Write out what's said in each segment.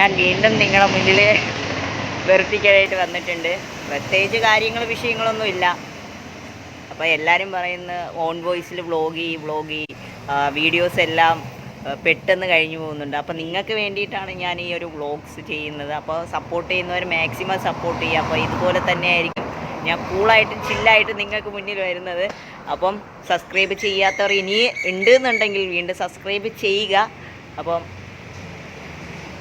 ഞാൻ വീണ്ടും നിങ്ങളുടെ മുന്നിൽ വെറുപ്പിക്കാനായിട്ട് വന്നിട്ടുണ്ട്. പ്രത്യേകിച്ച് വിഷയങ്ങളൊന്നും ഇല്ല. അപ്പോൾ എല്ലാവരും പറയുന്ന ഓൺ വോയിസിൽ വ്ളോഗ് വീഡിയോസ് എല്ലാം പെട്ടെന്ന് കഴിഞ്ഞു പോകുന്നുണ്ട്. അപ്പോൾ നിങ്ങൾക്ക് വേണ്ടിയിട്ടാണ് ഞാൻ ഈ ഒരു വ്ളോഗ്സ് ചെയ്യുന്നത്. അപ്പോൾ സപ്പോർട്ട് ചെയ്യുന്നവർ മാക്സിമം സപ്പോർട്ട് ചെയ്യുക. അപ്പോൾ ഇതുപോലെ തന്നെ ആയിരിക്കും ഞാൻ കൂളായിട്ടും ചില്ലായിട്ടും നിങ്ങൾക്ക് മുന്നിൽ വരുന്നത്. അപ്പം സബ്സ്ക്രൈബ് ചെയ്യാത്തവർ ഇനി ഉണ്ടെന്നുണ്ടെങ്കിൽ വീണ്ടും സബ്സ്ക്രൈബ് ചെയ്യുക. അപ്പം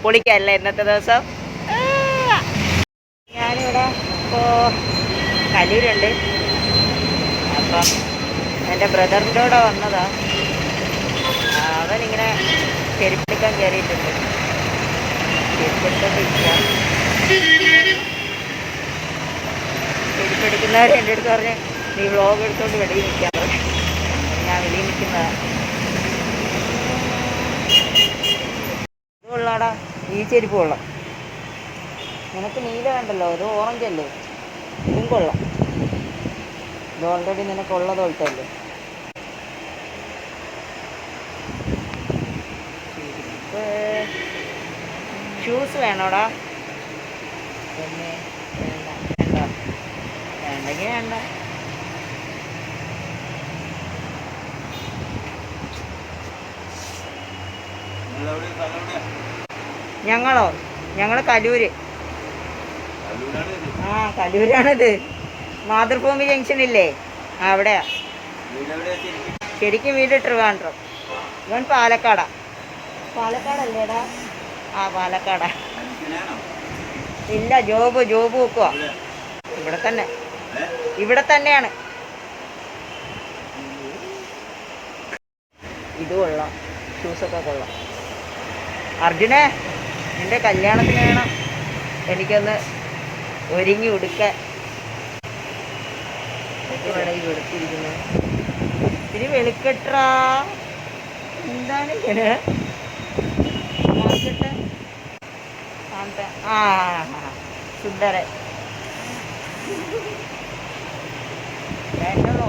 പൊളിക്കല്ല ഇന്നത്തെ ദിവസം. ഞാനിവിടെ ഇപ്പോൾ കലൂരുണ്ട്. അപ്പം എൻ്റെ ബ്രദറിൻ്റെ കൂടെ വന്നതാണ്. അവനിങ്ങനെ ചെരുപ്പെടുക്കാൻ കയറിയിട്ടുണ്ട്. ചെരുപ്പെടുത്തോണ്ടിരിക്കുക. ചെരുപ്പെടുക്കുന്നവർ എൻ്റെ അടുത്ത് പറഞ്ഞ് നീ വ്ളോഗ് എടുത്തോണ്ട് വെളിയിൽ നിൽക്കാൻ പറഞ്ഞു. ഞാൻ വെളിയിൽ നിൽക്കുന്നതാണ്. ഇത് കൊള്ളാടാ, ഈ ചെരുപ്പ് കൊള്ളാം. നിനക്ക് നീല വേണ്ടല്ലോ, ഇത് ഓറഞ്ച് അല്ലേ, ഇതും കൊള്ളാം. ഇത് ഓൾറെഡി നിനക്കുള്ളത് പോലത്തല്ലേ. ഷൂസ് വേണോടാ? പിന്നെ വേണ്ട വേണ്ട വേണ്ടെങ്കിൽ വേണ്ട. ഞങ്ങൾ കലൂര്. കലൂരാണിത്. മാതൃഭൂമി ജംഗ്ഷനില്ലേ, അവിടെയാ. ശരിക്കും വീട് ട്രിവാൻഡ്രം. ഇവൻ പാലക്കാടാ. പാലക്കാടല്ലേടാ? പാലക്കാടാ. ഇല്ല, ജോബ് നോക്കുക. ഇവിടെ തന്നെയാണ്. ഇത് കൊള്ളാം, ഷൂസൊക്കെ കൊള്ളാം. അർജുനെ, നിന്റെ കല്യാണത്തിന് വേണം എനിക്കൊന്ന് ഒരുങ്ങി ഉടുക്കാൻ. ഇവിടെ ഈ വെളുത്തിരിക്കുന്നത് ഇത്തിരി വെളുക്കട്ടാ. എന്താണ് ഇങ്ങനെ നോക്കട്ടെ. സുന്ദരൻ വേണ്ടോ?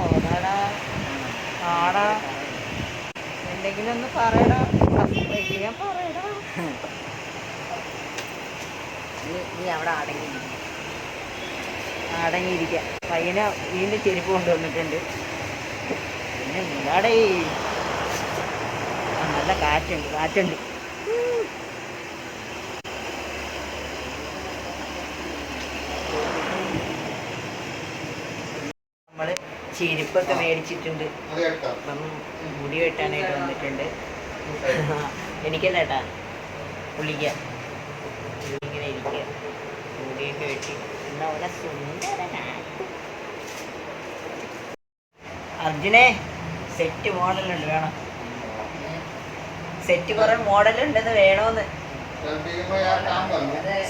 ആടാ, എന്തെങ്കിലും ഒന്ന് പറയടാ. ഞാൻ പറയടാ. നീ അവിടെ അടങ്ങിയിരിക്കുക. പയ്യനെ വീണ്ടും ചെരുപ്പ് കൊണ്ടുവന്നിട്ടുണ്ട്. പിന്നെ എന്താടേ, നല്ല കാറ്റുണ്ട്. നമ്മൾ ചെരുപ്പൊക്കെ മേടിച്ചിട്ടുണ്ട്. അപ്പം മുടി വെട്ടാനായിട്ട് വന്നിട്ടുണ്ട്. എനിക്കല്ല കേട്ടാ, പുള്ളിക്കാൻ. ഇങ്ങനെ ഇരിക്കുക, മുടിയൊക്കെ വെട്ടി. എന്താ പോലെ സുന്ദരനാണ്. അർജുനെ, സെറ്റ് മോഡലുണ്ട്, വേണം. സെറ്റ് കുറെ മോഡലുണ്ടെന്ന് വേണോന്ന്.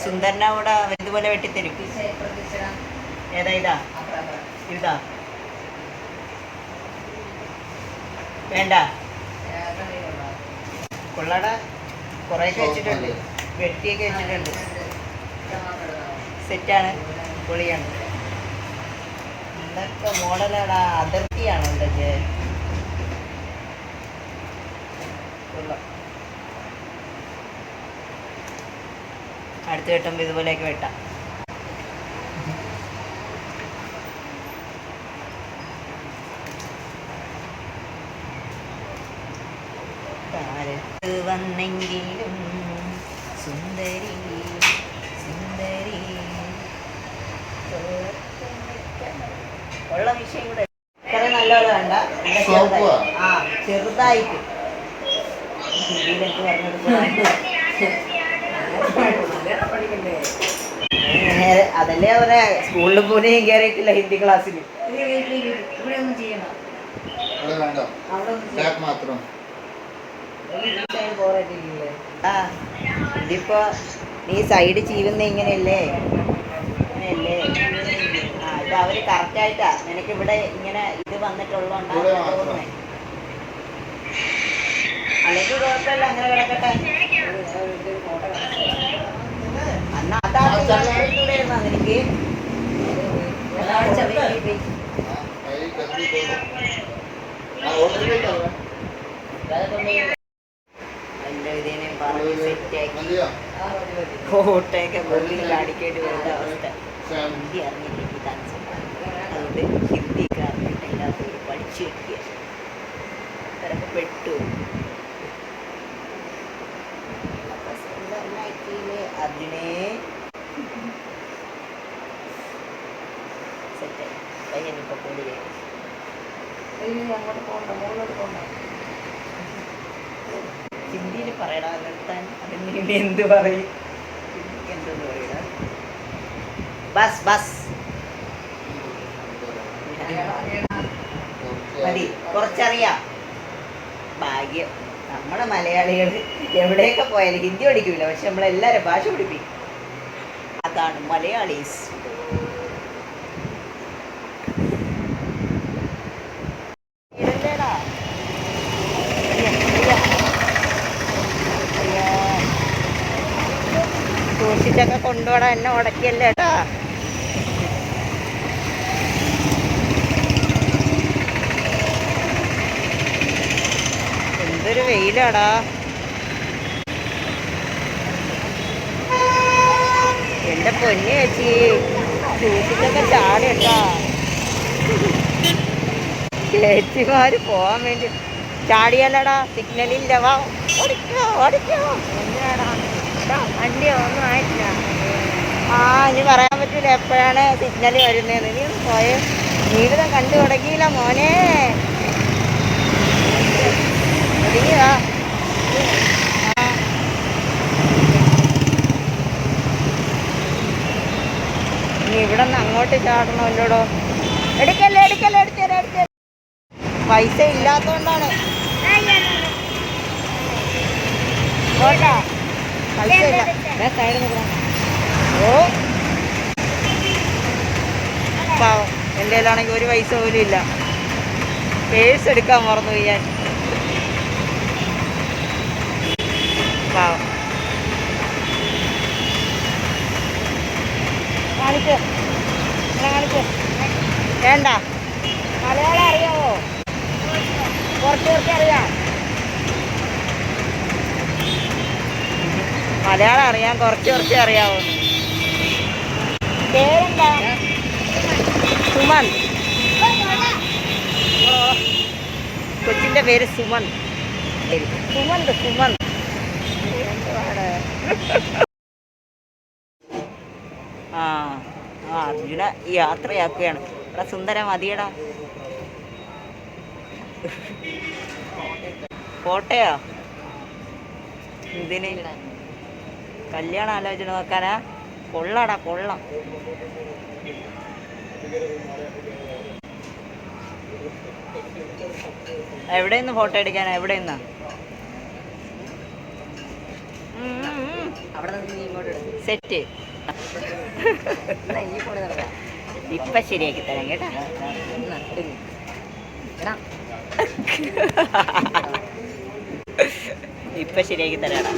സുന്ദരനെ കൂടെ ഇതുപോലെ വെട്ടിത്തരും. ഏതാ? ഇതാ വേണ്ട, കൊള്ളാടാ. കുറേയൊക്കെ വെച്ചിട്ടുണ്ട്, വെട്ടിയൊക്കെ വെച്ചിട്ടുണ്ട്. സെറ്റാണ്, പൊളിയാണ്. എന്തൊക്കെ മോഡലാടാ. അതിർത്തിയാണോ എന്തൊക്കെ? കൊള്ളാം. അടുത്ത് വെട്ടുമ്പോൾ ഇതുപോലെയൊക്കെ വെട്ടാം. വന്നെങ്കിലും സുന്ദരി ഉള്ള വിഷയം കൂടെ ഇത്ര നല്ലപോലെ വേണ്ട. ചെറുതായിട്ട് ഹിന്ദിയിലേക്ക് അതല്ലേ അവരെ സ്കൂളിൽ പോലും കയറിയിട്ടില്ല ഹിന്ദി ക്ലാസ്സിൽ. ഇതിപ്പോ നീ സൈഡ് ചീവുന്ന ഇങ്ങനെയല്ലേ? ഇപ്പൊ അവര് കറക്റ്റായിട്ടാ നിനക്ക് ഇവിടെ ഇങ്ങനെ ഇത് വന്നിട്ടുള്ളതുകൊണ്ടാണ് തോന്നുന്നത്. അല്ലെങ്കിൽ കുഴപ്പമില്ല, അങ്ങനെ കിടക്കട്ടെ. അന്ന് അതായിരുന്നു നിനക്ക്. അല്ല ഇതിനെ പറഞ്ഞ് സെറ്റാക്കി കോട്ടയൊക്കെ വെളിയിൽ കാണിക്കേണ്ടി വരുന്ന അവസ്ഥ. ഹിന്ദി അറിഞ്ഞില്ലെങ്കിൽ താമസം. അതുകൊണ്ട് ഹിന്ദിയൊക്കെ അറിഞ്ഞിട്ട് എല്ലാത്തോടും പഠിച്ചു വെക്കുക. അവരൊക്കെ പെട്ടു. അർജുനേ സെറ്റ് പയ്യനിപ്പോൾ കൂടിയേ അങ്ങോട്ട് പോകണ്ട, മുകളിലോട്ട് പോകണ്ട. ഹിന്ദിയിൽ പറയടാ നിർത്താൻ. അതിന് ഇനി എന്ത് പറയും? ഹിന്ദിക്ക് എന്തെന്ന് പറയടാ? ബസ് ബസ് മതി, കുറച്ചറിയാം. ഭാഗ്യം. നമ്മുടെ മലയാളികൾ എവിടെയൊക്കെ പോയാലും ഹിന്ദി പഠിക്കില്ല, പക്ഷെ നമ്മളെല്ലാവരും ഭാഷ പഠിപ്പിക്കും. അതാണ് മലയാളീസ്. സൂക്ഷിച്ചൊക്കെ കൊണ്ടുപോടാ, എന്നെ ഉടക്കിയല്ലേ കേട്ടാ. എന്തൊരു വെയിലാടാ. എന്റെ പൊന്നു ചേച്ചി, സൂക്ഷിച്ചൊക്കെ ചാടി കേട്ടാ. ചേച്ചിമാര് പോവാൻ വേണ്ടി ചാടിയല്ലടാ, സിഗ്നലില്ല. വാ ഓടിക്കോ ഓടിക്കോ. എന്തിനാടാ വണ്ടിയോ ഒന്നും ആയിട്ടില്ല. ആ ഇനി പറയാൻ പറ്റൂല എപ്പോഴാണ് സിഗ്നൽ വരുന്നതെന്ന്. നീ ഒന്ന് പോയ ജീവിതം കണ്ടു തുടങ്ങിയില്ല മോനെ. ഒതുങ്ങിയതാ. ഇനി ഇവിടെ നിന്ന് അങ്ങോട്ട് ചാടണമല്ലോടോ. എടുക്കല്ലേ എടുക്കല്ലേ, എടുത്തരാ എടുത്തരാ. പൈസ ഇല്ലാത്തോണ്ടാണ്. പോട്ടാ, പൈസ ഇല്ല. ഞാൻ സൈഡിൽ നിൽക്കണം. ഓ പാവം, എൻ്റെ കയ്യിലാണെങ്കിൽ ഒരു പൈസ പോലും ഇല്ല. പേഴ്സ് എടുക്കാൻ മറന്നു ഞാൻ. പാവം. കാണിക്ക്, കാണിക്ക്. വേണ്ട, മലയാളം അറിയാവോ? കുറച്ച് കുറച്ച് അറിയാം. മലയാളം അറിയാം, കുറച്ച് കുറച്ച് അറിയാവോ? പേരെന്താ? സുമൻ. കൊച്ചിൻ്റെ പേര് സുമൻ. സുമന്ത് സുമൻ. ആ ആ അർജുന യാത്രയാക്കുകയാണ്. എടാ സുന്ദര മതിയടാ. കോട്ടയോ? ഇതിന് കല്യാണ ആലോചന നോക്കാനാ? കൊള്ളാടാ കൊള്ളം. എവിടെ നിന്ന് ഫോട്ടോ എടുക്കാനാ? എവിടെ നിന്നാ? സെറ്റ് ഇപ്പൊ ശരിയാക്കി തരാം കേട്ടാ. ഇപ്പൊ ശരിയാക്കി തരാടാ.